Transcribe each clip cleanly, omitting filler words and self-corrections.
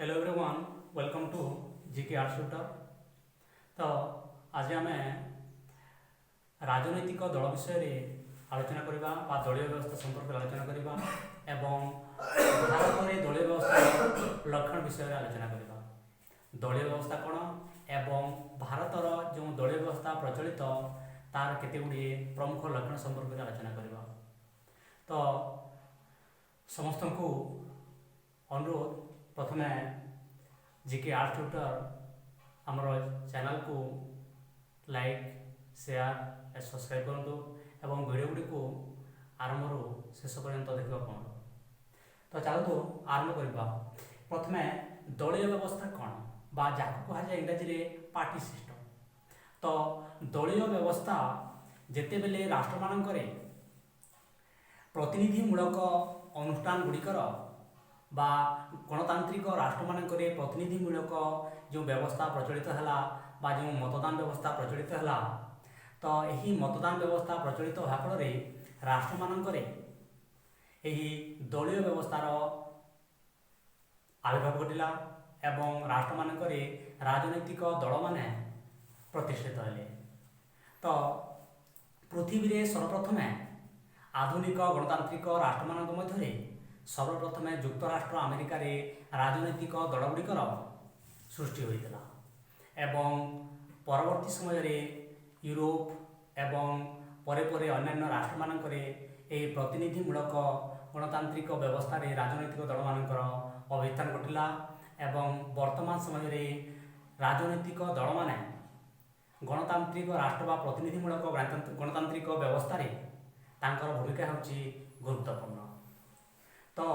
Hello everyone, welcome to GK arts tutor. तो आज आम राजनैतिक दल विषय आलोचना करवा दलीय व्यवस्था संपर्क आलोचना करवा एवं भारत में दलीय व्यवस्था लक्षण विषय आलोचना करवा। दलीय व्यवस्था कौन एवं भारतर जो दलीय व्यवस्था प्रचलित तार केतेगुड़े प्रमुख लक्षण संपर्क में आलोचना करवा। तो समस्त को अनुरोध प्रथमे जीके आर्ट्स ट्यूटर आमर चैनल को लाइक शेयर सब्सक्राइब करूँ एवं वीडियो गुड़ी को आरंभ शेष पर्यंत देखा कौन। तो चलतु आरंभ करवा। प्रथमे दलीय व्यवस्था कौन बा जहाँ कहुए इंग्राजी में पार्टी सिस्टम। तो दलीय व्यवस्था जिते बेले राष्ट्र मानक प्रतिनिधिमूलक अनुष्ठान गुड़िकर बा गणतांत्रिक राष्ट्र मानक प्रतिनिधिमूलक जो व्यवस्था प्रचलित है बा जो मतदान व्यवस्था प्रचलित है, तो यही मतदान व्यवस्था प्रचलित होगा फल राष्ट्र मानक दलीय व्यवस्थार आविर्भाव घटिला एवं राष्ट्र मानक राजनैतिक दल माने प्रतिष्ठित हेले। तो पृथ्वी रे सर्वप्रथमे आधुनिक गणतांत्रिक राष्ट्र मानक मध्य सर्वप्रथम युक्तराष्ट्र अमेरिका रे राजनैतिक दल गुड़िकर सृष्टि होता एवं परवर्ती समय यूरोप एवं परे परे अन्य राष्ट्र मानक प्रतिनिधिमूलक गणतांत्रिक व्यवस्था रे राजनैतिक दल मानकर अभ्युत्थान घटिला एवं वर्तमान समय राजनैतिक दल माने गणतांत्रिक राष्ट्र बा प्रतिनिधिमूलक गणतांत्रिक व्यवस्था रे तांकर भूमिका होची गुरुत्वपूर्ण। तो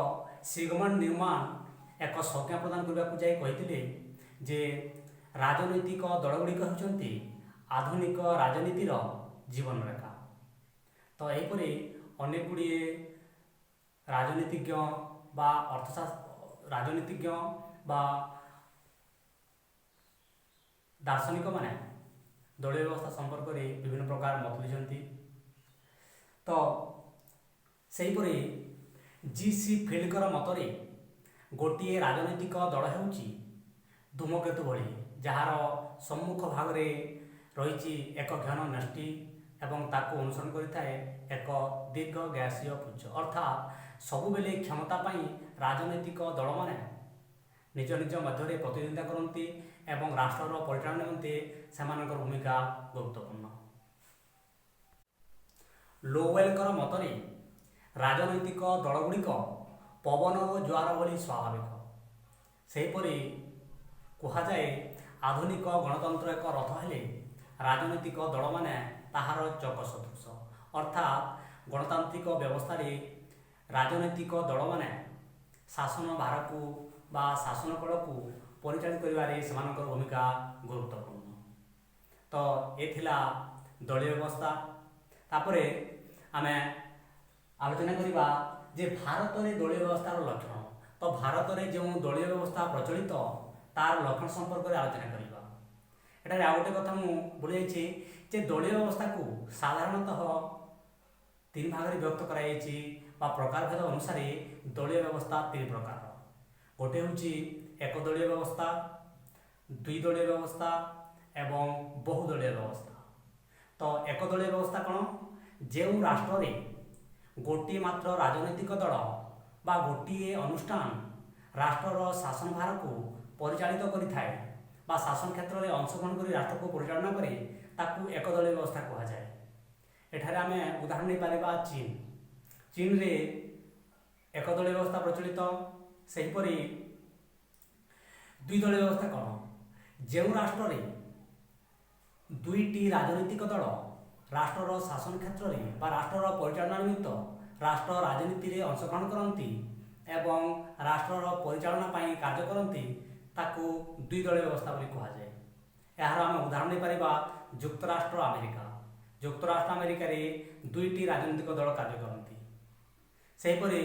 सिगमंड न्यूमैन एक संज्ञा प्रदान करने को जाई कहते जे राजनैतिक दल गुड़िक होती आधुनिक राजनीतिर जीवन रेखा। तो यहीपरि अनेक गुड़े राजनीतिज्ञ बा अर्थशास्त्र राजनीतिज्ञ बा दार्शनिक माने दलीय व्यवस्था संपर्क में विभिन्न प्रकार मत देते। तो सेहीपरि जी.सी. फिल्डकर मतरे गोटे राजनैतिक दल होउची धूमकेतु भली जार सम्मुख भाग में रही एक घन न्यष्टि एवं ताको अनुसरण करिथाए एक दीर्घ गैसीय पुच्छ। अर्थात सबुबेले क्षमता पाई राजनैतिक दल माने निज निज मध्य प्रतिद्वंदिता करती एवं राष्ट्र परिचालन निमंते सेमानकर भूमिका गुरुत्वपूर्ण। लोवेलकर मतरे राजनैतिक दल गुड़िक पवन और ज्वार भली स्वाभाविक। सेहीपरि कहुए आधुनिक गणतंत्र एक रथ हेले राजनैतिक दल माने ताहार चक सदृश। अर्थात गणतांत्रिक व्यवस्था रे राजनैतिक दल माने शासन भार को बा शासन कल को परिचालित करिवारे सेमानकर भूमिका गुरुत्वपूर्ण। तो ये थिला दलीय व्यवस्था। तापरे आमे आलोचना करवा जे भारत में दलीय व्यवस्थार लक्षण। तो भारत में जो दलीय व्यवस्था प्रचलित तार लक्षण संपर्क में आलोचना करवा। एटारे आ गोटे कथा मु भूली जे दलीय व्यवस्था को साधारणतः तीन भाग में व्यक्त कराई बा प्रकार भेद अनुसार दलीय व्यवस्था तीन प्रकार। गोटे हूँ एक दलीय व्यवस्था, द्विदलीय व्यवस्था एवं बहुदलीय व्यवस्था। तो एक दलीय व्यवस्था कौन जो राष्ट्र रे गोटे मात्र राजनैतिक दल बा गोटे अनुष्ठान राष्ट्रर शासन भार को परिचालित करिथाए बा शासन क्षेत्र में अंशग्रहण कर राष्ट्र को परिचालना करे ताकू एक दलीय व्यवस्था कहुए। एठारे आमे उदाहरण नहीं पारिबा चीन। चीन रे एक दलीय व्यवस्था प्रचलित। सेहीपरि द्विदलीय व्यवस्था कौन जो राष्ट्र रे दुईटी राजनैतिक दल राष्ट्रर शासन क्षेत्र में बा राष्ट्रर परिचालना निमित्त राष्ट्र राजनीति रे अंशग्रहण करती एवं राष्ट्रर परिचालना पाई कार्य करती ताकू द्विदलीय व्यवस्था बोली कहुए। यार आम उदाहरण नहीं पारिबा युक्तराष्ट्र अमेरिका। युक्तराष्ट्र अमेरिका रे दुईटी राजनीतिक दल कार्य करती। सेहीपरि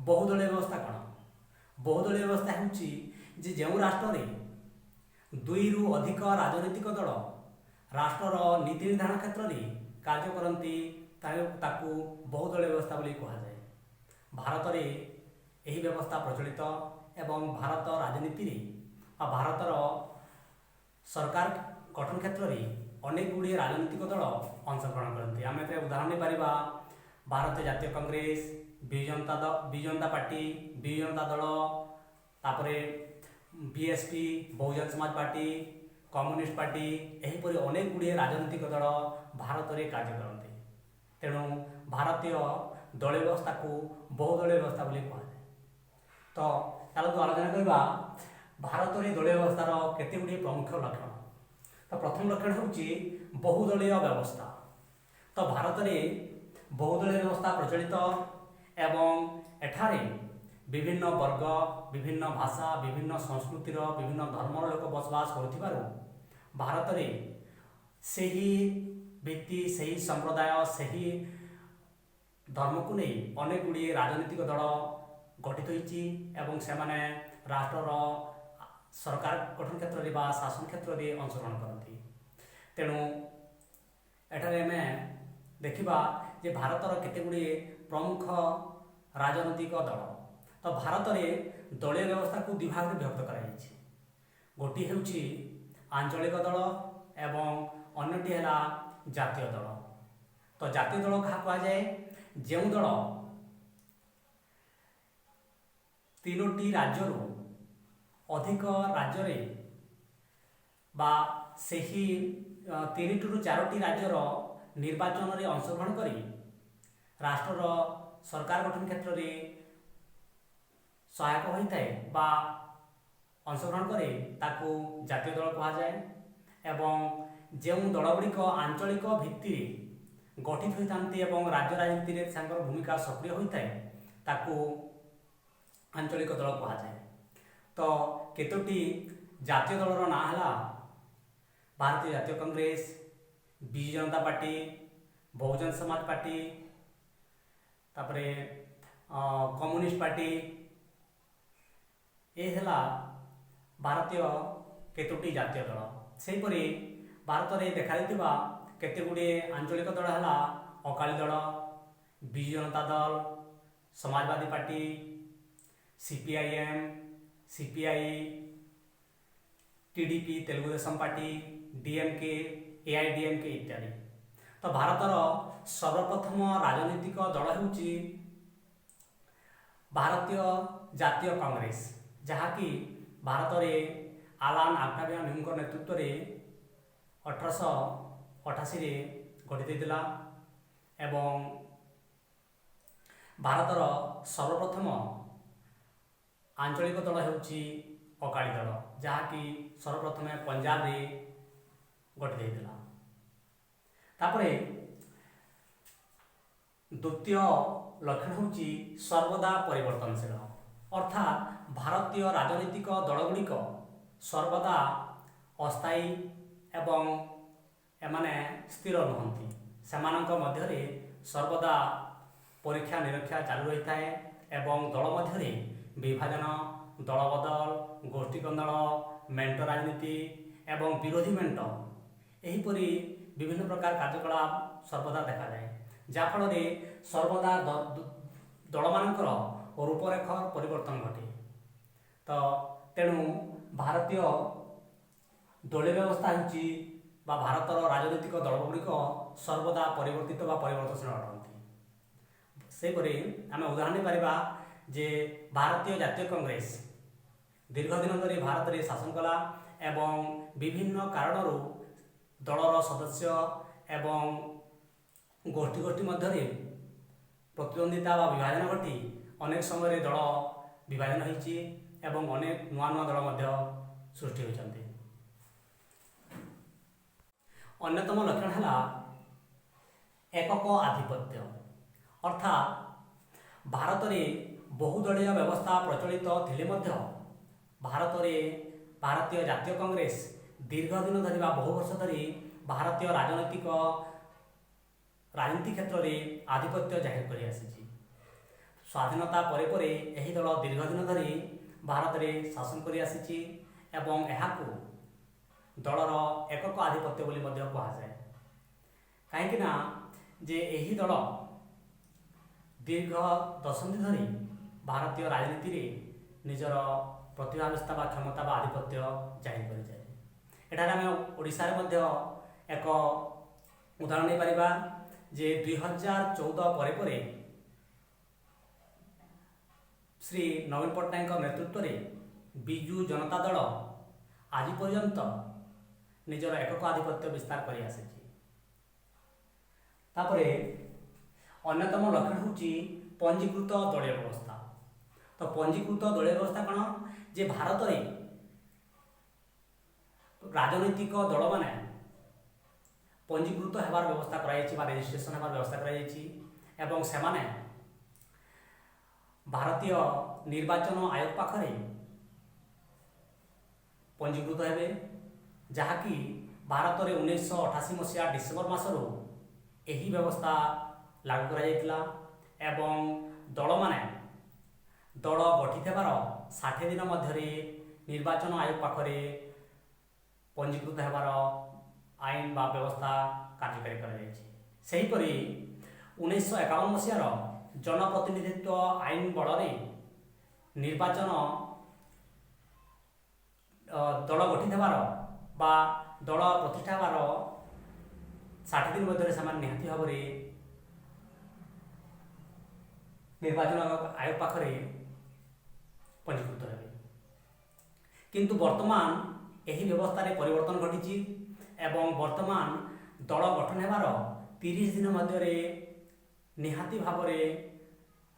बहुदलीय व्यवस्था कौन बहुदलीय व्यवस्था होउची जे जो राष्ट्र रे दुई रु अधिक राजनीतिक दल राष्ट्रर नीति निर्धारण क्षेत्र में कार्य करती ताकू बहुदलीय व्यवस्था बोली कहुए। भारत में यही व्यवस्था प्रचलित ଏବଂ ଭାରତ ରାଜନୀତିରେ ବା ଭାରତର ସରକାର ଗଠନ କ୍ଷେତ୍ରରେ ଅନେକ ଗୁଡ଼ିଏ ରାଜନୈତିକ ଦଳ ଅଂଶଗ୍ରହଣ କରନ୍ତି। ଆମେ ଏଥିରେ ଉଦାହରଣ ନେଇପାରିବା ଭାରତୀୟ ଜାତୀୟ କଂଗ୍ରେସ, ବିଜୁ ଜନତା ପାର୍ଟି, ବିଜୁ ଜନତା ଦଳ, ତାପରେ BSP, Bahujan Samaj party, communist party, ଏହିପରି ଅନେକ ଗୁଡ଼ିଏ ରାଜନୈତିକ ଦଳ ଭାରତରେ କାର୍ଯ୍ୟ କରନ୍ତି। ତେଣୁ ଭାରତୀୟ ଦଳୀୟ ବ୍ୟବସ୍ଥାକୁ ବହୁଦଳୀୟ ବ୍ୟବସ୍ଥା ବୋଲି କୁହାଯାଏ। ତ ଚାଲନ୍ତୁ ଆଲୋଚନା କରିବା ଭାରତରେ ଦଳୀୟ ବ୍ୟବସ୍ଥାର କେତେ ଗୁଡ଼ିଏ ପ୍ରମୁଖ ଲକ୍ଷଣ। ତ ପ୍ରଥମ ଲକ୍ଷଣ ହେଉଛି ବହୁଦଳୀୟ ବ୍ୟବସ୍ଥା। ତ ଭାରତରେ ବହୁଦଳୀୟ ବ୍ୟବସ୍ଥା ପ୍ରଚଳିତ ଏବଂ ଏଠାରେ ବିଭିନ୍ନ ବର୍ଗ, ବିଭିନ୍ନ ଭାଷା, ବିଭିନ୍ନ ସଂସ୍କୃତିର, ବିଭିନ୍ନ ଧର୍ମର ଲୋକ ବସବାସ କରୁଥିବାରୁ ଭାରତରେ ସେହି ବ୍ୟକ୍ତି, ସେହି ସମ୍ପ୍ରଦାୟ, ସେହି ଧର୍ମକୁ ନେଇ ଅନେକ ଗୁଡ଼ିଏ ରାଜନୈତିକ ଦଳ ଗଠିତ ହୋଇଛି ଏବଂ ସେମାନେ ରାଷ୍ଟ୍ରର ସରକାର ଗଠନ କ୍ଷେତ୍ରରେ ବା ଶାସନ କ୍ଷେତ୍ରରେ ଅଂଶଗ୍ରହଣ କରନ୍ତି। ତେଣୁ ଏଠାରେ ଆମେ ଦେଖିବା ଯେ ଭାରତର କେତେ ଗୁଡ଼ିଏ ପ୍ରମୁଖ ରାଜନୈତିକ ଦଳ। ତ ଭାରତରେ ଦଳୀୟ ବ୍ୟବସ୍ଥାକୁ ଦୁଇ ଭାଗରେ ବିଭକ୍ତ କରାଯାଇଛି। ଗୋଟିଏ ହେଉଛି ଆଞ୍ଚଳିକ ଦଳ ଏବଂ ଅନ୍ୟଟି ହେଲା ଜାତୀୟ ଦଳ। ତ ଜାତୀୟ ଦଳ କାହା କୁହାଯାଏ? ଯେଉଁ ଦଳ ତିନୋଟି ରାଜ୍ୟରୁ ଅଧିକ ରାଜ୍ୟରେ ବା ସେହି 3ରୁ 4ଟି ରାଜ୍ୟର ନିର୍ବାଚନରେ ଅଂଶଗ୍ରହଣ କରି ରାଷ୍ଟ୍ରର ସରକାର ଗଠନ କ୍ଷେତ୍ରରେ ସହାୟକ ହୋଇଥାଏ ବା ଅଂଶଗ୍ରହଣ କରେ ତାକୁ ଜାତୀୟ ଦଳ କୁହାଯାଏ। ଏବଂ ଯେଉଁ ଦଳଗୁଡ଼ିକ ଆଞ୍ଚଳିକ ଭିତ୍ତିରେ ଗଠିତ ହୋଇଥାନ୍ତି ଏବଂ ରାଜ୍ୟ ରାଜନୀତିରେ ତାଙ୍କର ଭୂମିକା ସକ୍ରିୟ ହୋଇଥାଏ ତାକୁ ଆଞ୍ଚଳିକ ଦଳ କୁହାଯାଏ। ତ କେତୋଟି ଜାତୀୟ ଦଳର ନାଁ ହେଲା ଭାରତୀୟ ଜାତୀୟ କଂଗ୍ରେସ, ବିଜୁ ଜନତା ପାର୍ଟି, ବହୁଜନ ସମାଜ ପାର୍ଟି, ତାପରେ କମ୍ୟୁନିଷ୍ଟ ପାର୍ଟି। ଏ ହେଲା ଭାରତୀୟ କେତୋଟି ଜାତୀୟ ଦଳ। ସେହିପରି ଭାରତରେ ଦେଖାଯାଇଥିବା କେତେ ଗୁଡ଼ିଏ ଆଞ୍ଚଳିକ ଦଳ ହେଲା ଅକାଳୀ ଦଳ, Biju Janata Dal, Samajwadi party, CPIM, CPI, TDP, Telugu Desam party, DMK, AIADMK ଇତ୍ୟାଦି। ତ ଭାରତର ସର୍ବପ୍ରଥମ ରାଜନୈତିକ ଦଳ ହେଉଛି ଭାରତୀୟ ଜାତୀୟ କଂଗ୍ରେସ, ଯାହାକି ଭାରତରେ ଆଲାନ ଆକ୍ଟାଭିଆନଙ୍କ ନେତୃତ୍ୱରେ 1888ରେ ଗଠିତ ହୋଇଥିଲା ଏବଂ ଭାରତର ସର୍ବପ୍ରଥମ ଆଞ୍ଚଳିକ ଦଳ ହେଉଛି ଅକାଳୀ ଦଳ, ଯାହାକି ସର୍ବପ୍ରଥମେ ପଞ୍ଜାବରେ ଗଠିତ ହୋଇଥିଲା। ତାପରେ ଦ୍ୱିତୀୟ ଲକ୍ଷଣ ହେଉଛି ସର୍ବଦା ପରିବର୍ତ୍ତନଶୀଳ, ଅର୍ଥାତ୍ ଭାରତୀୟ ରାଜନୈତିକ ଦଳଗୁଡ଼ିକ ସର୍ବଦା ଅସ୍ଥାୟୀ ଏବଂ ଏମାନେ ସ୍ଥିର ନୁହନ୍ତି। ସେମାନଙ୍କ ମଧ୍ୟରେ ସର୍ବଦା ପରୀକ୍ଷା ନିରୀକ୍ଷା ଚାଲୁ ରହିଥାଏ ଏବଂ ଦଳ ମଧ୍ୟରେ ବିଭାଜନ, ଦଳବଦଳ, ଗୋଷ୍ଠୀ କନ୍ଦଳ, ମେଣ୍ଟ ରାଜନୀତି ଏବଂ ବିରୋଧୀ ମେଣ୍ଟ ଏହିପରି ବିଭିନ୍ନ ପ୍ରକାର କାର୍ଯ୍ୟକଳାପ ସର୍ବଦା ଦେଖାଯାଏ, ଯାହାଫଳରେ ସର୍ବଦା ଦଳମାନଙ୍କର ରୂପରେଖ ପରିବର୍ତ୍ତନ ଘଟେ। ତ ତେଣୁ ଭାରତୀୟ ଦଳୀୟ ବ୍ୟବସ୍ଥା ହେଉଛି ବା ଭାରତର ରାଜନୈତିକ ଦଳଗୁଡ଼ିକ ସର୍ବଦା ପରିବର୍ତ୍ତିତ ବା ପରିବର୍ତ୍ତନଶୀଳ ଅଟନ୍ତି। ସେହିପରି ଆମେ ଉଦାହରଣ ନେଇପାରିବା ଯେ ଭାରତୀୟ ଜାତୀୟ କଂଗ୍ରେସ ଦୀର୍ଘ ଦିନ ଧରି ଭାରତରେ ଶାସନ କଲା ଏବଂ ବିଭିନ୍ନ କାରଣରୁ ଦଳର ସଦସ୍ୟ ଏବଂ ଗୋଷ୍ଠୀ ମଧ୍ୟରେ ପ୍ରତିଦ୍ୱନ୍ଦିତା ବା ବିଭାଜନ ଘଟି ଅନେକ ସମୟରେ ଦଳ ବିଭାଜନ ହୋଇଛି ଏବଂ ଅନେକ ନୂଆ ନୂଆ ଦଳ ମଧ୍ୟ ସୃଷ୍ଟି ହୋଇଛନ୍ତି। ଅନ୍ୟତମ ଲକ୍ଷଣ ହେଲା ଏକକ ଆଧିପତ୍ୟ, ଅର୍ଥାତ୍ ଭାରତରେ ବହୁଦଳୀୟ ବ୍ୟବସ୍ଥା ପ୍ରଚଳିତ ଥିଲେ ମଧ୍ୟ ଭାରତରେ ଭାରତୀୟ ଜାତୀୟ କଂଗ୍ରେସ ଦୀର୍ଘ ଦିନ ଧରି ବା ବହୁ ବର୍ଷ ଧରି ଭାରତୀୟ ରାଜନୀତି କ୍ଷେତ୍ରରେ ଆଧିପତ୍ୟ ଜାହିର କରି ଆସିଛି। ସ୍ୱାଧୀନତା ପରେ ପରେ ଏହି ଦଳ ଦୀର୍ଘ ଦିନ ଧରି ଭାରତରେ ଶାସନ କରି ଆସିଛି ଏବଂ ଏହାକୁ ଦଳର ଏକକ ଆଧିପତ୍ୟ ବୋଲି ମଧ୍ୟ କୁହାଯାଏ। କାହିଁକି ନା ଯେ ଏହି ଦଳ ଦୀର୍ଘ ଦଶନ୍ଧି ଧରି ଭାରତୀୟ ରାଜନୀତିରେ ନିଜର ପ୍ରତିଭାବସ୍ଥା ବା କ୍ଷମତା ବା ଆଧିପତ୍ୟ ଜାହିର କରିଯାଏ। ଏଠାରେ ଆମେ ଓଡ଼ିଶାରେ ମଧ୍ୟ ଏକ ଉଦାହରଣ ନେଇପାରିବା ଯେ 2014 ପରେ ପରେ ଶ୍ରୀ ନବୀନ ପଟ୍ଟନାୟକଙ୍କ ନେତୃତ୍ୱରେ ବିଜୁ ଜନତା ଦଳ ଆଜି ପର୍ଯ୍ୟନ୍ତ ନିଜର ଏକକ ଆଧିପତ୍ୟ ବିସ୍ତାର କରି ଆସିଛି। ତାପରେ ଅନ୍ୟତମ ଲକ୍ଷଣ ହେଉଛି ପଞ୍ଜୀକୃତ ଦଳୀୟ ବ୍ୟବସ୍ଥା। ତ ପଞ୍ଜୀକୃତ ଦଳୀୟ ବ୍ୟବସ୍ଥା କ'ଣ ଯେ ଭାରତରେ ରାଜନୈତିକ ଦଳମାନେ ପଞ୍ଜୀକୃତ ହେବାର ବ୍ୟବସ୍ଥା କରାଯାଇଛି ବା ରେଜିଷ୍ଟ୍ରେସନ ହେବାର ବ୍ୟବସ୍ଥା କରାଯାଇଛି ଏବଂ ସେମାନେ ଭାରତୀୟ ନିର୍ବାଚନ ଆୟୋଗ ପାଖରେ ପଞ୍ଜୀକୃତ ହେବେ, ଯାହାକି ଭାରତରେ 1988 ମସିହା ଡିସେମ୍ବର ମାସରୁ ଏହି ବ୍ୟବସ୍ଥା ଲାଗୁ କରାଯାଇଥିଲା ଏବଂ ଦଳମାନେ ଦଳ ଗଠିତ ହେବାର 60 ଦିନ ମଧ୍ୟରେ ନିର୍ବାଚନ ଆୟୋଗ ପାଖରେ ପଞ୍ଜୀକୃତ ହେବାର ଆଇନ ବା ବ୍ୟବସ୍ଥା କାର୍ଯ୍ୟକାରୀ କରାଯାଇଛି। ସେହିପରି 1951 ମସିହାର ଜନପ୍ରତିନିଧିତ୍ୱ ଆଇନ ବଳରେ ନିର୍ବାଚନ ଦଳ ଗଠିତ ହେବାର ବା ଦଳ ପ୍ରତିଷ୍ଠା ହେବାର 60 ଦିନ ମଧ୍ୟରେ ସେମାନେ ନିହାତି ଭାବରେ ନିର୍ବାଚନ ଆୟୋଗ ପାଖରେ ପଞ୍ଜୀକୃତ ହେବେ। କିନ୍ତୁ ବର୍ତ୍ତମାନ ଏହି ବ୍ୟବସ୍ଥାରେ ପରିବର୍ତ୍ତନ ଘଟିଛି ଏବଂ ବର୍ତ୍ତମାନ ଦଳ ଗଠନ ହେବାର 30 ଦିନ ମଧ୍ୟରେ ନିହାତି ଭାବରେ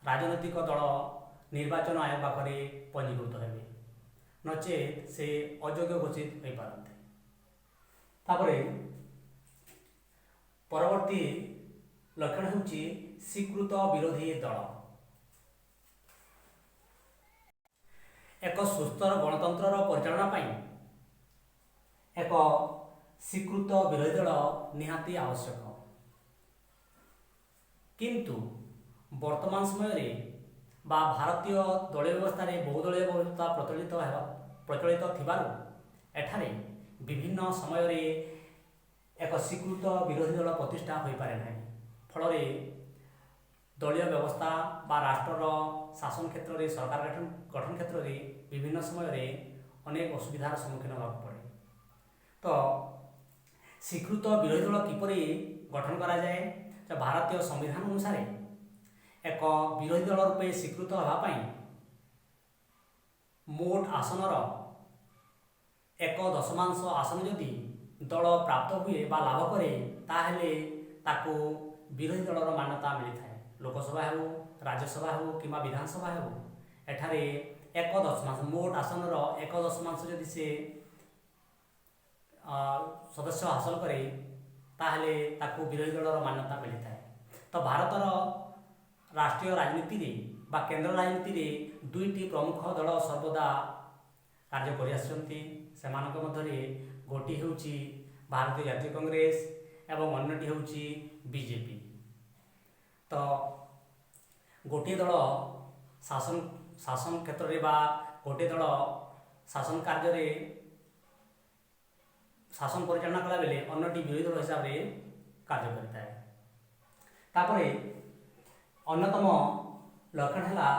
ରାଜନୈତିକ ଦଳ ନିର୍ବାଚନ ଆୟୋଗ ପାଖରେ ପଞ୍ଜୀକୃତ ହେବେ, ନଚେତ୍ ସେ ଅଯୋଗ୍ୟ ଘୋଷିତ ହୋଇପାରନ୍ତି। ତାପରେ ପରବର୍ତ୍ତୀ ଲକ୍ଷଣ ହେଉଛି ସ୍ୱୀକୃତ ବିରୋଧୀ ଦଳ। ଏକ ସୁସ୍ଥର ଗଣତନ୍ତ୍ରର ପରିଚାଳନା ପାଇଁ ଏକ ସ୍ୱୀକୃତ ବିରୋଧୀ ଦଳ ନିହାତି ଆବଶ୍ୟକ। କିନ୍ତୁ ବର୍ତ୍ତମାନ ସମୟରେ ବା ଭାରତୀୟ ଦଳୀୟ ବ୍ୟବସ୍ଥାରେ ବହୁଦଳୀୟ ବ୍ୟବସ୍ଥା ପ୍ରଚଳିତ ଥିବାରୁ ଏଠାରେ ବିଭିନ୍ନ ସମୟରେ ଏକ ସ୍ୱୀକୃତ ବିରୋଧୀ ଦଳ ପ୍ରତିଷ୍ଠା ହୋଇପାରେ ନାହିଁ। ଫଳରେ ଦଳୀୟ ବ୍ୟବସ୍ଥା ବା ରାଷ୍ଟ୍ରର ଶାସନ କ୍ଷେତ୍ରରେ ସରକାର ଗଠନ କ୍ଷେତ୍ରରେ ବିଭିନ୍ନ ସମୟରେ ଅନେକ ଅସୁବିଧାର ସମ୍ମୁଖୀନ ହେବାକୁ ପଡ଼େ। ତ ସ୍ୱୀକୃତ ବିରୋଧୀ ଦଳ କିପରି ଗଠନ କରାଯାଏ? ଭାରତୀୟ ସମ୍ବିଧାନ ଅନୁସାରେ ଏକ ବିରୋଧୀ ଦଳ ରୂପେ ସ୍ୱୀକୃତ ହେବା ପାଇଁ ମୋଟ ଆସନର 1/10 ଆସନ ଯଦି ଦଳ ପ୍ରାପ୍ତ ହୁଏ ବା ଲାଭ କରେ, ତାହେଲେ ତାକୁ ବିରୋଧୀ ଦଳର ମାନ୍ୟତା ମିଳିଥାଏ। ଲୋକସଭା ହେଉ, ରାଜ୍ୟସଭା ହେଉ କିମ୍ବା ବିଧାନସଭା ହେଉ, ଏଠାରେ 1/10 ମୋଟ ଆସନର 1/10 ଯଦି ସେ ସଦସ୍ୟ ହାସଲ କରେ, ତାହେଲେ ତାକୁ ବିରୋଧୀ ଦଳର ମାନ୍ୟତା ମିଳିଥାଏ। ତ ଭାରତର ରାଷ୍ଟ୍ରୀୟ ରାଜନୀତିରେ ବା କେନ୍ଦ୍ର ରାଜନୀତିରେ ଦୁଇଟି ପ୍ରମୁଖ ଦଳ ସର୍ବଦା କାର୍ଯ୍ୟ କରିଆସିଛନ୍ତି। ସେମାନଙ୍କ ମଧ୍ୟରେ ଗୋଟିଏ ହେଉଛି ଭାରତୀୟ ଜାତୀୟ କଂଗ୍ରେସ ଏବଂ ଅନ୍ୟଟି ହେଉଛି ବିଜେପି। ତ ଗୋଟିଏ ଦଳ ଶାସନ କ୍ଷେତ୍ରରେ ବା ଗୋଟିଏ ଦଳ ଶାସନ କାର୍ଯ୍ୟରେ ଶାସନ ପରିଚାଳନା କଲାବେଳେ ଅନ୍ୟଟି ବିରୋଧୀ ଦଳ ହିସାବରେ କାର୍ଯ୍ୟ କରିଥାଏ। ତାପରେ ଅନ୍ୟତମ ଲକ୍ଷଣ ହେଲା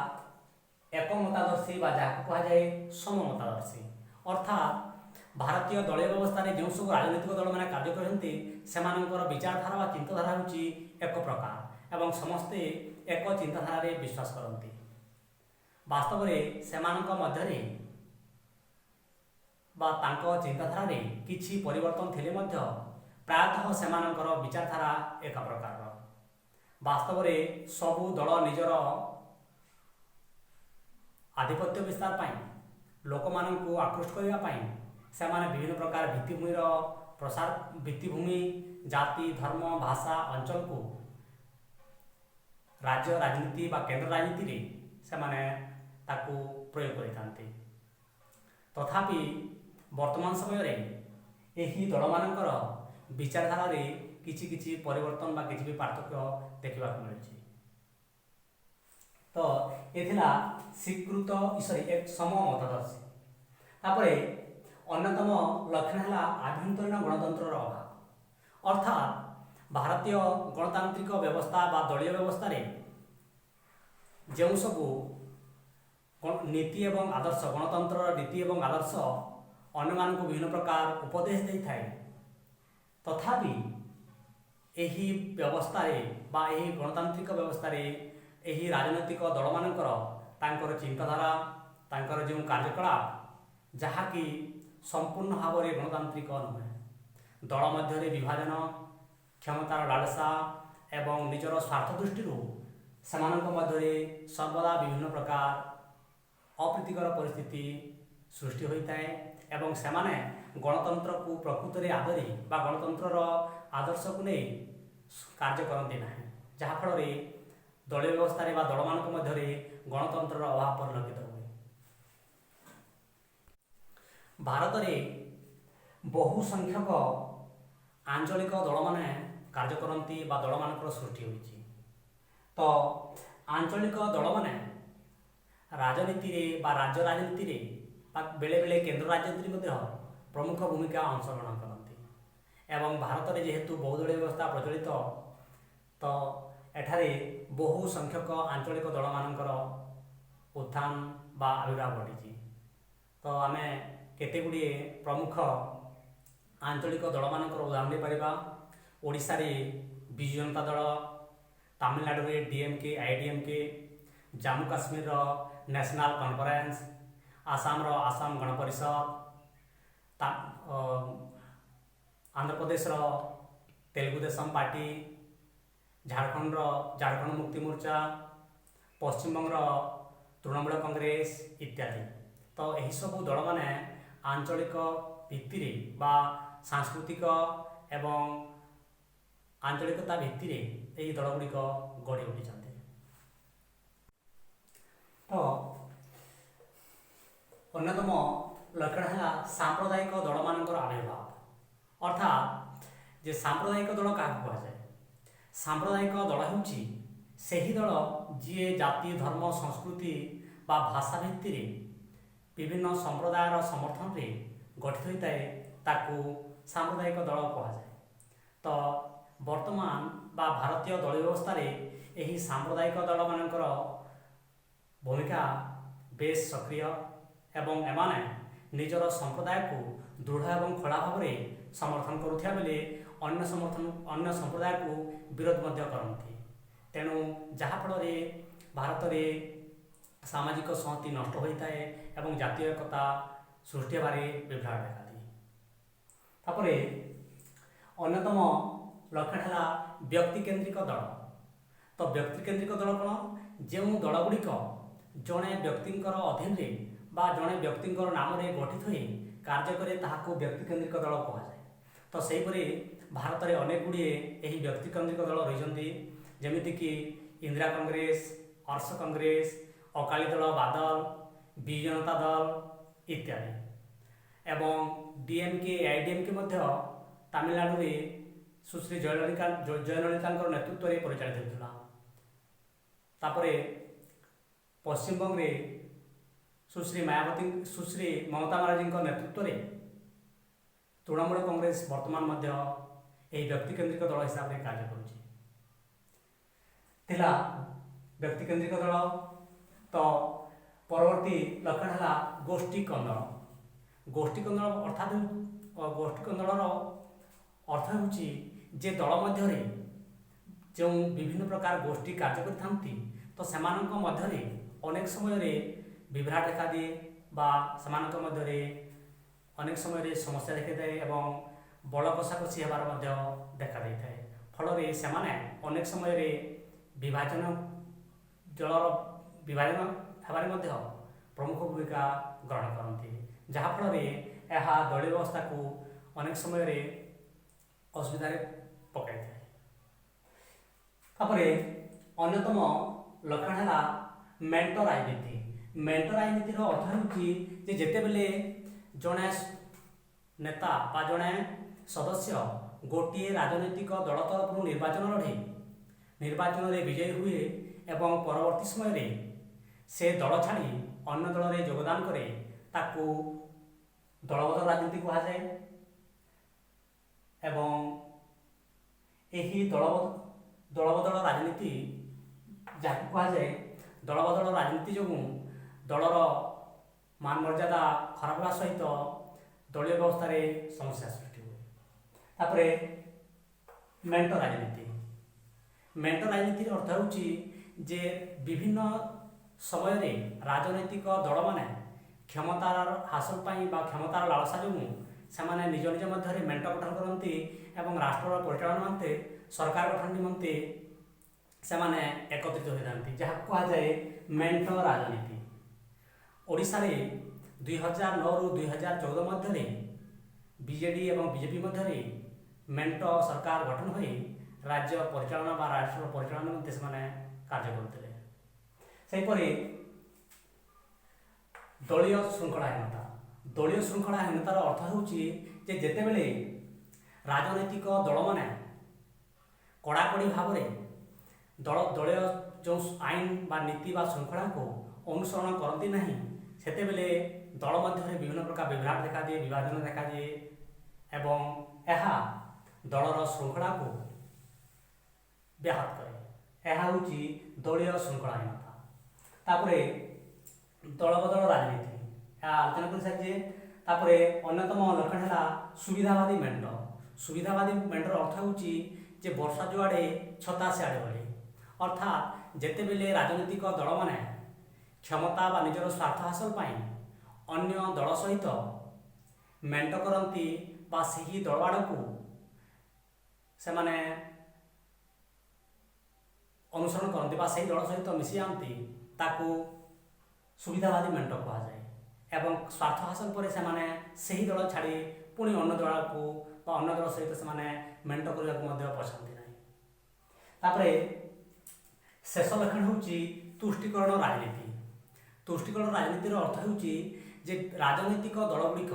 ଏକମତାଦର୍ଶୀ ବା ଯାହାକୁ କୁହାଯାଏ ସମମତାଦର୍ଶୀ। ଅର୍ଥାତ୍ ଭାରତୀୟ ଦଳୀୟ ବ୍ୟବସ୍ଥାରେ ଯେଉଁ ସବୁ ରାଜନୈତିକ ଦଳମାନେ କାର୍ଯ୍ୟ କରିଛନ୍ତି, ସେମାନଙ୍କର ବିଚାରଧାରା ବା ଚିନ୍ତାଧାରା ହେଉଛି ଏକ ପ୍ରକାର ଏବଂ ସମସ୍ତେ ଏକ ଚିନ୍ତାଧାରାରେ ବିଶ୍ୱାସ କରନ୍ତି। ବାସ୍ତବରେ ସେମାନଙ୍କ ମଧ୍ୟରେ ବା ତାଙ୍କ ଚିନ୍ତାଧାରାରେ କିଛି ପରିବର୍ତ୍ତନ ଥିଲେ ମଧ୍ୟ ପ୍ରାୟତଃ ସେମାନଙ୍କର ବିଚାରଧାରା ଏକ ପ୍ରକାରର। ବାସ୍ତବରେ ସବୁ ଦଳ ନିଜର ଆଧିପତ୍ୟ ବିସ୍ତାର ପାଇଁ, ଲୋକମାନଙ୍କୁ ଆକୃଷ୍ଟ କରିବା ପାଇଁ ସେମାନେ ବିଭିନ୍ନ ପ୍ରକାର ଭିତ୍ତିଭୂମି, ଜାତି, ଧର୍ମ, ଭାଷା, ଅଞ୍ଚଳକୁ ରାଜ୍ୟ ରାଜନୀତି ବା କେନ୍ଦ୍ର ରାଜନୀତିରେ ସେମାନେ ତାକୁ ପ୍ରୟୋଗ କରିଥାନ୍ତି। ତଥାପି ବର୍ତ୍ତମାନ ସମୟରେ ଏହି ଦଳମାନଙ୍କର ବିଚାରଧାରାରେ କିଛି ପରିବର୍ତ୍ତନ ବା କିଛି ବି ପାର୍ଥକ୍ୟ ଦେଖିବାକୁ ମିଳୁଛି। ତ ଏ ଥିଲା ସ୍ୱୀକୃତ ସମମତାଦର୍ଶୀ। ତାପରେ ଅନ୍ୟତମ ଲକ୍ଷଣ ହେଲା ଆଭ୍ୟନ୍ତରୀଣ ଗଣତନ୍ତ୍ରର ଅଭାବ। ଅର୍ଥାତ୍ ଭାରତୀୟ ଗଣତାନ୍ତ୍ରିକ ବ୍ୟବସ୍ଥା ବା ଦଳୀୟ ବ୍ୟବସ୍ଥାରେ ଯେଉଁ ସବୁ नीति एवं आदर्श गणतंत्र नीति एवं आदर्श अन्यମାନଙ୍କୁ ବିଭିନ୍ନ ପ୍ରକାର ଉପदेଶ ଦେଇଥାଏ, ତଥାପି ଏହି ବ୍ୟବସ୍ଥାରେ ବା ଏହି ଗଣତାନ୍ତ୍ରିକ ବ୍ୟବସ୍ଥାରେ ଏହି ରାଜନୈତିକ ଦଳମାନଙ୍କର ତାଙ୍କର ଚିନ୍ତାଧାରା, ତାଙ୍କର ଯେଉଁ କାର୍ଯ୍ୟକଳାପ ଯାହାକି ସମ୍ପୂର୍ଣ୍ଣ ଭାବରେ ଗଣତାନ୍ତ୍ରିକ ନୁହେଁ। ଦଳ ମଧ୍ୟରେ ବିଭାଜନ, କ୍ଷମତାର ଲାଳସା ଏବଂ ନିଜର ସ୍ୱାର୍ଥ ଦୃଷ୍ଟିରୁ ସେମାନଙ୍କ ମଧ୍ୟରେ ସର୍ବଦା ବିଭିନ୍ନ ପ୍ରକାର ଅପ୍ରୀତିକର ପରିସ୍ଥିତି ସୃଷ୍ଟି ହୋଇଥାଏ ଏବଂ ସେମାନେ ଗଣତନ୍ତ୍ରକୁ ପ୍ରକୃତରେ ଆଦରି ବା ଗଣତନ୍ତ୍ରର ଆଦର୍ଶକୁ ନେଇ କାର୍ଯ୍ୟ କରନ୍ତି ନାହିଁ, ଯାହାଫଳରେ ଦଳୀୟ ବ୍ୟବସ୍ଥାରେ ବା ଦଳମାନଙ୍କ ମଧ୍ୟରେ ଗଣତନ୍ତ୍ରର ଅଭାବ ପରିଲକ୍ଷିତ ହୁଏ। ଭାରତରେ ବହୁ ସଂଖ୍ୟକ ଆଞ୍ଚଳିକ ଦଳମାନେ କାର୍ଯ୍ୟ କରନ୍ତି ବା ଦଳମାନଙ୍କର ସୃଷ୍ଟି ହୋଇଛି। ତ ଆଞ୍ଚଳିକ ଦଳମାନେ ରାଜନୀତିରେ ବା ରାଜ୍ୟ ରାଜନୀତିରେ ବା ବେଳେବେଳେ କେନ୍ଦ୍ର ରାଜନୀତିରେ ମଧ୍ୟ ପ୍ରମୁଖ ଭୂମିକା ଅଂଶଗ୍ରହଣ କରନ୍ତି ଏବଂ ଭାରତରେ ଯେହେତୁ ବହୁଦଳୀୟ ବ୍ୟବସ୍ଥା ପ୍ରଚଳିତ, ତ ଏଠାରେ ବହୁ ସଂଖ୍ୟକ ଆଞ୍ଚଳିକ ଦଳମାନଙ୍କର ଉତ୍ଥାନ ବା ଆବିର୍ଭାବ ଘଟିଛି। ତ ଆମେ କେତେଗୁଡ଼ିଏ ପ୍ରମୁଖ ଆଞ୍ଚଳିକ ଦଳମାନଙ୍କର ଉଦାହରଣ ଦେଇପାରିବା। ଓଡ଼ିଶାରେ ବିଜୁ ଜନତା ଦଳ, ତାମିଲନାଡୁରେ DMK IDMK, ଜାମ୍ମୁ କାଶ୍ମୀରର ନ୍ୟାସନାଲ କନଫରେନ୍ସ, ଆସାମର ଆସାମ ଗଣ ପରିଷଦ, ଆନ୍ଧ୍ରପ୍ରଦେଶର ତେଲୁଗୁ ଦେଶମ ପାର୍ଟି, ଝାଡ଼ଖଣ୍ଡର ଝାଡ଼ଖଣ୍ଡ ମୁକ୍ତି ମୋର୍ଚ୍ଚା, ପଶ୍ଚିମବଙ୍ଗର ତୃଣମୂଳ କଂଗ୍ରେସ ଇତ୍ୟାଦି। ତ ଏହିସବୁ ଦଳମାନେ ଆଞ୍ଚଳିକ ଭିତ୍ତିରେ ବା ସାଂସ୍କୃତିକ ଏବଂ ଆଞ୍ଚଳିକତା ଭିତ୍ତିରେ ଏହି ଦଳଗୁଡ଼ିକ ଗଢ଼ି ଉଠିଛନ୍ତି। ତ ଅନ୍ୟତମ ଲକ୍ଷଣ ହେଲା ସାମ୍ପ୍ରଦାୟିକ ଦଳମାନଙ୍କର ଆବିର୍ଭାବ, ଅର୍ଥାତ୍ ଯେ ସାମ୍ପ୍ରଦାୟିକ ଦଳ କାହାକୁ କୁହାଯାଏ? ସାମ୍ପ୍ରଦାୟିକ ଦଳ ହେଉଛି ସେହି ଦଳ ଯିଏ ଜାତି, ଧର୍ମ, ସଂସ୍କୃତି ବା ଭାଷା ଭିତ୍ତିରେ ବିଭିନ୍ନ ସମ୍ପ୍ରଦାୟର ସମର୍ଥନରେ ଗଠିତ ହୋଇଥାଏ, ତାକୁ ସାମ୍ପ୍ରଦାୟିକ ଦଳ କୁହାଯାଏ। ତ ବର୍ତ୍ତମାନ ବା ଭାରତୀୟ ଦଳୀୟ ବ୍ୟବସ୍ଥାରେ ଏହି ସାମ୍ପ୍ରଦାୟିକ ଦଳମାନଙ୍କର ଭୂମିକା ବେଶ ସକ୍ରିୟ ଏବଂ ଏମାନେ ନିଜର ସମ୍ପ୍ରଦାୟକୁ ଦୃଢ଼ ଏବଂ ଖୋଲା ଭାବରେ ସମର୍ଥନ କରୁଥିବା ବେଳେ ଅନ୍ୟ ସମ୍ପ୍ରଦାୟକୁ ବିରୋଧ ମଧ୍ୟ କରନ୍ତି। ତେଣୁ ଯାହାଫଳରେ ଭାରତରେ ସାମାଜିକ ସଂହତି ନଷ୍ଟ ହୋଇଥାଏ ଏବଂ ଜାତୀୟ ଏକତା ସୃଷ୍ଟି ହେବାରେ ବିଭ୍ରାଟ ଦେଖାଦିଏ। ତାପରେ ଅନ୍ୟତମ ଲକ୍ଷଣ ହେଲା ବ୍ୟକ୍ତିକେନ୍ଦ୍ରିକ ଦଳ। ତ ବ୍ୟକ୍ତିକେନ୍ଦ୍ରିକ ଦଳ କ'ଣ? ଯେଉଁ ଦଳଗୁଡ଼ିକ ଜଣେ ବ୍ୟକ୍ତିଙ୍କର ଅଧୀନରେ ବା ଜଣେ ବ୍ୟକ୍ତିଙ୍କର ନାମରେ ଗଠିତ ହୋଇ କାର୍ଯ୍ୟ କରେ ତାହାକୁ ବ୍ୟକ୍ତିକେନ୍ଦ୍ରିକ ଦଳ କୁହାଯାଏ। ତ ସେହିପରି ଭାରତରେ ଅନେକ ଗୁଡ଼ିଏ ଏହି ବ୍ୟକ୍ତିକେନ୍ଦ୍ରିକ ଦଳ ରହିଛନ୍ତି, ଯେମିତିକି ଇନ୍ଦିରା କଂଗ୍ରେସ, ଅର୍ଷ କଂଗ୍ରେସ, ଅକାଳୀ ଦଳ ବାଦଲ, ବିଜୁ ଜନତା ଦଳ ଇତ୍ୟାଦି ଏବଂ DMK IDMK ମଧ୍ୟ ତାମିଲନାଡୁରେ ସୁଶ୍ରୀ ଜୟଲଳିତାଙ୍କର ନେତୃତ୍ୱରେ ପରିଚାଳିତ ହେଉଥିଲା। ତାପରେ ପଶ୍ଚିମବଙ୍ଗରେ ସୁଶ୍ରୀ ମମତା ବାନାର୍ଜୀଙ୍କ ନେତୃତ୍ୱରେ ତୃଣମୂଳ କଂଗ୍ରେସ ବର୍ତ୍ତମାନ ମଧ୍ୟ ଏହି ବ୍ୟକ୍ତିକେନ୍ଦ୍ରିକ ଦଳ ହିସାବରେ କାର୍ଯ୍ୟ କରୁଛି। ଥିଲା ବ୍ୟକ୍ତିକେନ୍ଦ୍ରିକ ଦଳ। ତ ପରବର୍ତ୍ତୀ ଲକ୍ଷଣ ହେଲା ଗୋଷ୍ଠୀ କନ୍ଦଳ। ଗୋଷ୍ଠୀ କନ୍ଦଳ ଅର୍ଥ ହେଉଛି ଯେ ଦଳ ମଧ୍ୟରେ ଯେଉଁ ବିଭିନ୍ନ ପ୍ରକାର ଗୋଷ୍ଠୀ କାର୍ଯ୍ୟ କରିଥାନ୍ତି, ତ ସେମାନଙ୍କ ମଧ୍ୟରେ ଅନେକ ସମୟରେ ବିଭ୍ରାଟ ଦେଖାଦିଏ ବା ସେମାନଙ୍କ ମଧ୍ୟରେ ଅନେକ ସମୟରେ ସମସ୍ୟା ଦେଖାଇଥାଏ ଏବଂ ବଳ କଷାକଷି ହେବାର ମଧ୍ୟ ଦେଖାଦେଇଥାଏ। ଫଳରେ ସେମାନେ ଅନେକ ସମୟରେ ଦଳର ବିଭାଜନ ହେବାରେ ମଧ୍ୟ ପ୍ରମୁଖ ଭୂମିକା ଗ୍ରହଣ କରନ୍ତି, ଯାହାଫଳରେ ଏହା ଦଳୀୟ ବ୍ୟବସ୍ଥାକୁ ଅନେକ ସମୟରେ ଅସୁବିଧାରେ ପକାଇଥାଏ। ତାପରେ ଅନ୍ୟତମ ଲକ୍ଷଣ ହେଲା ମେଣ୍ଟ ରାଜନୀତି। ମେଣ୍ଟ ରାଜନୀତିର ଅର୍ଥ ହେଉଛି ଯେ ଯେତେବେଳେ ଜଣେ ନେତା ବା ଜଣେ ସଦସ୍ୟ ଗୋଟିଏ ରାଜନୈତିକ ଦଳ ତରଫରୁ ନିର୍ବାଚନ ଲଢ଼େ, ନିର୍ବାଚନରେ ବିଜୟୀ ହୁଏ ଏବଂ ପରବର୍ତ୍ତୀ ସମୟରେ ସେ ଦଳ ଛାଡ଼ି ଅନ୍ୟ ଦଳରେ ଯୋଗଦାନ କରେ, ତାକୁ ଦଳବଦଳ ରାଜନୀତି କୁହାଯାଏ। ଏବଂ ଏହି ଦଳବଦଳ ରାଜନୀତି ଯାହାକୁ କୁହାଯାଏ, ଦଳବଦଳ ରାଜନୀତି ଯୋଗୁଁ ଦଳର ମାନ ମର୍ଯ୍ୟାଦା ଖରାପ ହେବା ସହିତ ଦଳୀୟ ବ୍ୟବସ୍ଥାରେ ସମସ୍ୟା ସୃଷ୍ଟି ହୁଏ। ତାପରେ ମେଣ୍ଟ ରାଜନୀତି। ମେଣ୍ଟ ରାଜନୀତିର ଅର୍ଥ ହେଉଛି ଯେ ବିଭିନ୍ନ ସମୟରେ ରାଜନୈତିକ ଦଳମାନେ କ୍ଷମତାର ହାସଲ ପାଇଁ ବା କ୍ଷମତାର ଲାଳସା ଯୋଗୁଁ ସେମାନେ ନିଜ ନିଜ ମଧ୍ୟରେ ମେଣ୍ଟ ଗଠନ କରନ୍ତି ଏବଂ ରାଷ୍ଟ୍ରର ପରିଚାଳନା ନିମନ୍ତେ ସରକାର ଗଠନ ନିମନ୍ତେ ସେମାନେ ଏକତ୍ରିତ ହୋଇଥାନ୍ତି, ଯାହାକୁ କୁହାଯାଏ ମେଣ୍ଟ ରାଜନୀତି। ଓଡ଼ିଶାରେ 2009ରୁ 2014 ମଧ୍ୟରେ ବିଜେଡି ଏବଂ ବିଜେପି ମଧ୍ୟରେ ମେଣ୍ଟ ସରକାର ଗଠନ ହୋଇ ରାଜ୍ୟ ପରିଚାଳନା ବା ରାଷ୍ଟ୍ରର ପରିଚାଳନା ନିମନ୍ତେ ସେମାନେ କାର୍ଯ୍ୟ କରୁଥିଲେ। ସେହିପରି ଦଳୀୟ ଶୃଙ୍ଖଳାହୀନତା। ଦଳୀୟ ଶୃଙ୍ଖଳାହୀନତାର ଅର୍ଥ ହେଉଛି ଯେ ଯେତେବେଳେ ରାଜନୈତିକ ଦଳମାନେ କଡ଼ାକଡ଼ି ଭାବରେ ଦଳୀୟ ଯେଉଁ ଆଇନ ବା ନୀତି ବା ଶୃଙ୍ଖଳାକୁ ଅନୁସରଣ କରନ୍ତି ନାହିଁ, ସେତେବେଳେ ଦଳ ମଧ୍ୟରେ ବିଭିନ୍ନ ପ୍ରକାର ବିଭ୍ରାଟ ଦେଖାଦିଏ, ବିଭାଜନ ଦେଖାଦିଏ ଏବଂ ଏହା ଦଳର ଶୃଙ୍ଖଳାକୁ ବ୍ୟାହତ କରେ। ଏହା ହେଉଛି ଦଳୀୟ ଶୃଙ୍ଖଳାହୀନତା। ତାପରେ ଦଳବଦଳ ରାଜନୀତି, ଏହା ଆଲୋଚନା କରିସାରିଛେ। ତାପରେ ଅନ୍ୟତମ ଲକ୍ଷଣ ହେଲା ସୁବିଧାବାଦୀ ମେଣ୍ଟ। ସୁବିଧାବାଦୀ ମେଣ୍ଟର ଅର୍ଥ ହେଉଛି ଯେ ବର୍ଷା ଯୁଆଡ଼େ ଛତା ସିଆଡ଼େ ଭଳି, ଅର୍ଥାତ୍ ଯେତେବେଳେ ରାଜନୈତିକ ଦଳମାନେ କ୍ଷମତା ବା ନିଜର ସ୍ୱାର୍ଥ ହାସଲ ପାଇଁ ଅନ୍ୟ ଦଳ ସହିତ ମେଣ୍ଟ କରନ୍ତି ବା ସେହି ଦଳ ଆଡ଼କୁ ସେମାନେ ଅନୁସରଣ କରନ୍ତି ବା ସେହି ଦଳ ସହିତ ମିଶି ଯାଆନ୍ତି, ତାକୁ ସୁବିଧାବାଦୀ ମେଣ୍ଟ କୁହାଯାଏ। ଏବଂ ସ୍ୱାର୍ଥ ହାସଲ ପରେ ସେମାନେ ସେହି ଦଳ ଛାଡ଼ି ପୁଣି ଅନ୍ୟ ଦଳକୁ ବା ଅନ୍ୟ ଦଳ ସହିତ ସେମାନେ ମେଣ୍ଟ କରିବାକୁ ମଧ୍ୟ ପଛାନ୍ତି ନାହିଁ। ତାପରେ ଶେଷ ଲକ୍ଷଣ ହେଉଛି ତୁଷ୍ଟିକରଣ ରାଜନୀତି। ତୁଷ୍ଟିକରଣ ରାଜନୀତିର ଅର୍ଥ ହେଉଛି ଯେ ରାଜନୈତିକ ଦଳଗୁଡ଼ିକ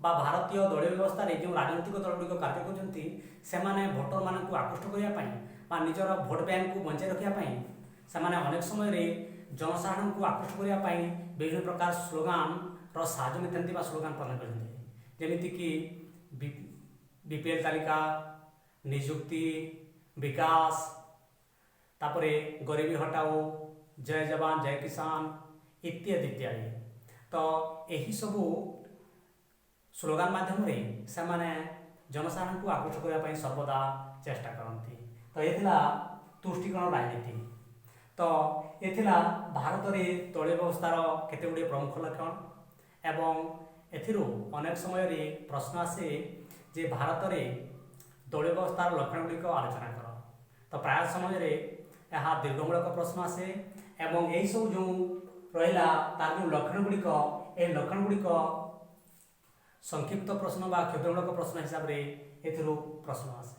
ବା ଭାରତୀୟ ଦଳୀୟ ବ୍ୟବସ୍ଥାରେ ଯେଉଁ ରାଜନୈତିକ ଦଳଗୁଡ଼ିକ କାର୍ଯ୍ୟ କରୁଛନ୍ତି, ସେମାନେ ଭୋଟରମାନଙ୍କୁ ଆକୃଷ୍ଟ କରିବା ପାଇଁ ବା ନିଜର ଭୋଟ ବ୍ୟାଙ୍କକୁ ବଞ୍ଚାଇ ରଖିବା ପାଇଁ ସେମାନେ ଅନେକ ସମୟରେ ଜନସାଧାରଣଙ୍କୁ ଆକୃଷ୍ଟ କରିବା ପାଇଁ ବିଭିନ୍ନ ପ୍ରକାର ସ୍ଲୋଗାନର ସାହାଯ୍ୟ ନେଇଥାନ୍ତି ବା ସ୍ଲୋଗାନ ପ୍ରଦାନ କରିଥାନ୍ତି, ଯେମିତିକି ବିପିଏଲ୍ ତାଲିକା, ନିଯୁକ୍ତି, ବିକାଶ, ତାପରେ ଗରିବୀ ହଟାओ, ଜୟ ଯବାନ ଜୟ କିଷାନ ଇତ୍ୟାଦି ଇତ୍ୟାଦି। ତ ଏହିସବୁ ସ୍ଲୋଗାନ ମାଧ୍ୟମରେ ସେମାନେ ଜନସାଧାରଣଙ୍କୁ ଆକୃଷ୍ଟ କରିବା ପାଇଁ ସର୍ବଦା ଚେଷ୍ଟା କରନ୍ତି। ତ ଏ ଥିଲା ତୁଷ୍ଟିକରଣ ରାଜନୀତି। ତ ଏ ଥିଲା ଭାରତରେ ଦଳୀୟ ବ୍ୟବସ୍ଥାର କେତେଗୁଡ଼ିଏ ପ୍ରମୁଖ ଲକ୍ଷଣ ଏବଂ ଏଥିରୁ ଅନେକ ସମୟରେ ପ୍ରଶ୍ନ ଆସେ ଯେ ଭାରତରେ ଦଳୀୟ ବ୍ୟବସ୍ଥାର ଲକ୍ଷଣଗୁଡ଼ିକ ଆଲୋଚନା କର। ତ ପ୍ରାୟ ସମୟରେ ଏହା ଦୀର୍ଘମୂଳକ ପ୍ରଶ୍ନ ଆସେ ଏବଂ ଏହିସବୁ ଯେଉଁ ରହିଲା ତାର ଯେଉଁ ଲକ୍ଷଣଗୁଡ଼ିକ, ଏ ଲକ୍ଷଣଗୁଡ଼ିକ ସଂକ୍ଷିପ୍ତ ପ୍ରଶ୍ନ ବା କ୍ଷୁଦ୍ରମୂଳକ ପ୍ରଶ୍ନ ହିସାବରେ ଏଥିରୁ ପ୍ରଶ୍ନ ଆସେ।